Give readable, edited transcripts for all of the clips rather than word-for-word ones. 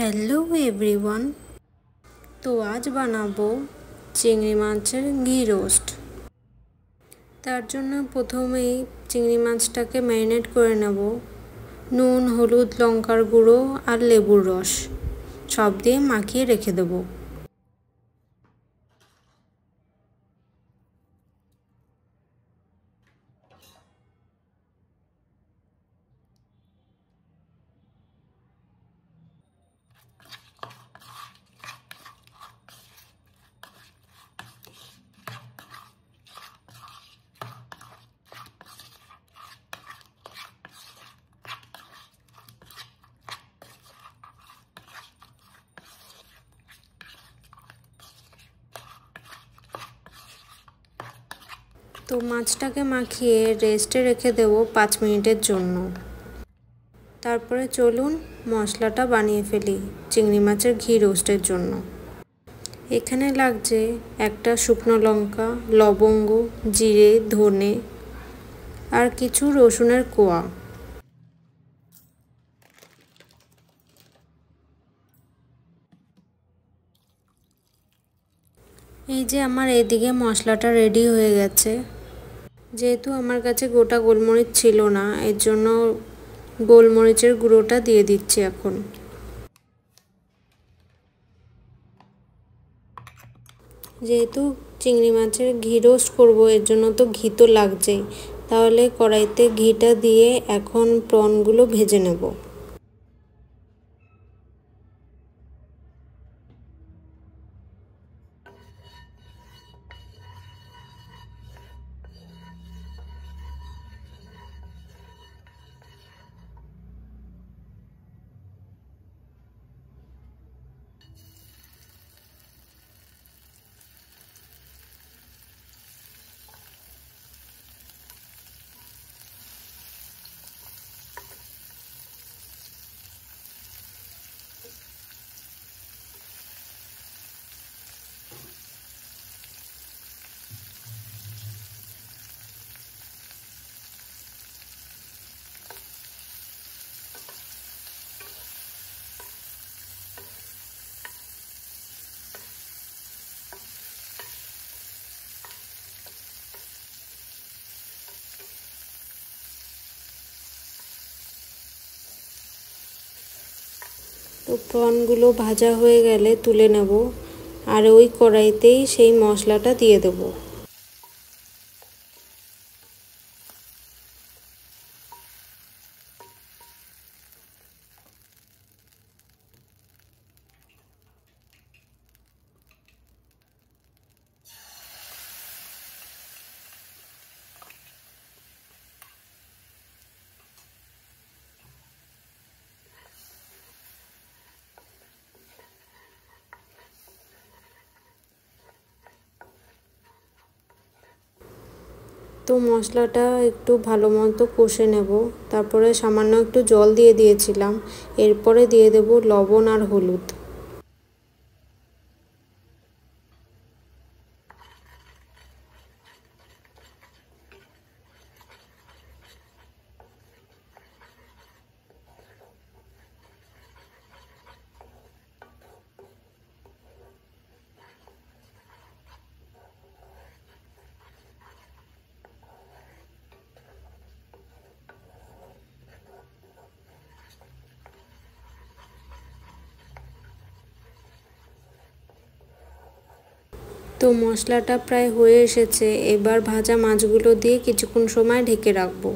Hello everyone. তো আজ বানাবো চিংড়ি মাছের ঘি রোস্ট। তার জন্য প্রথমেই চিংড়ি মাছটাকে ম্যারিনেট করে নেব নুন, হলুদ, লঙ্কার গুঁড়ো আর লেবুর রস সব দিয়ে মাখিয়ে রেখে দেবো। তো মাছটাকে মাখিয়ে রেস্টে রেখে দেব 5 মিনিটের জন্য। তারপরে চলুন মশলাটা বানিয়ে ফেলি চিংড়ি মাছের ঘি রোস্টের জন্য। এখানে লাগছে একটা শুকনো লঙ্কা, লবঙ্গ, জিরে, ধনে আর কিছু রসুনের কোয়া। এই যে আমার এদিকে মশলাটা রেডি হয়ে গেছে। যেহেতু আমার কাছে গোটা গোলমরিচ ছিল না, এর জন্য গোলমরিচের গুঁড়োটা দিয়ে দিচ্ছি এখন। যেহেতু চিংড়ি মাছের ঘি রোস্ট করবো, এর জন্য তো ঘি তো লাগছেই। তাহলে কড়াইতে ঘিটা দিয়ে এখন প্রনগুলো ভেজে নেব। তো প্রনগুলো ভাজা হয়ে গেলে তুলে নেব, আর ওই কড়াইতেই সেই মশলাটা দিয়ে দেবো। তো মশলাটা একটু ভালো মতো কষে নেব। তারপরে সামান্য একটু জল দিয়ে দিয়েছিলাম। এরপরে দিয়ে দেব লবণ আর হলুদ। তো মশলাটা প্রায় হয়ে এসেছে। এবার ভাজা মাছগুলো দিয়ে কিছুক্ষণ সময় ঢেকে রাখবো।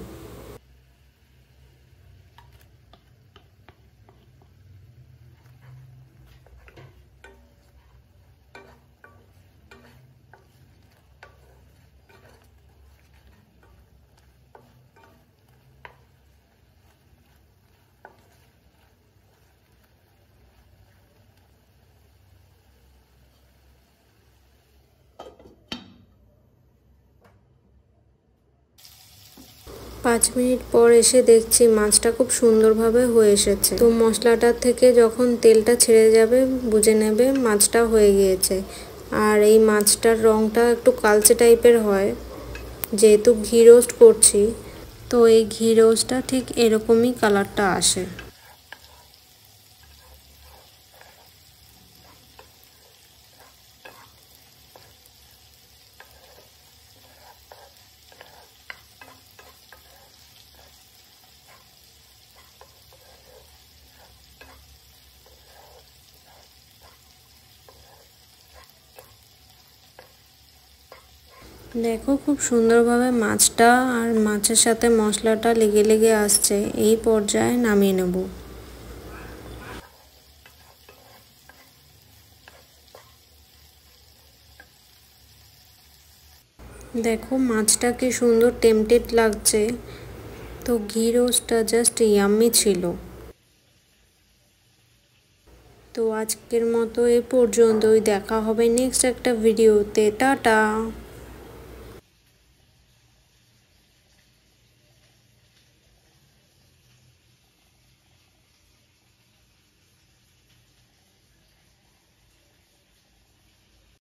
পাঁচ মিনিট পর এসে দেখছি মাছটা খুব সুন্দরভাবে হয়ে এসেছে। তো মশলাটার থেকে যখন তেলটা ছেড়ে যাবে বুঝে নেবে মাছটা হয়ে গিয়েছে। আর এই মাছটার রঙটা একটু কালচে টাইপের হয়, যেহেতু ঘি রোস্ট করছি। তো এই ঘি রোস্টটা ঠিক এরকমই কালারটা আসে। দেখো খুব সুন্দরভাবে মাছটা আর মাছের সাথে মশলাটা লেগে লেগে আসছে, এই পর্যায়ে নামিয়ে নেব। দেখো মাছটা কি সুন্দর টেম্পটেড লাগছে। তো ঘি রোস্টটা জাস্ট ইয়াম্মি ছিল। তো আজকের মতো এ পর্যন্তই, দেখা হবে নেক্সট একটা ভিডিওতে। টাটা।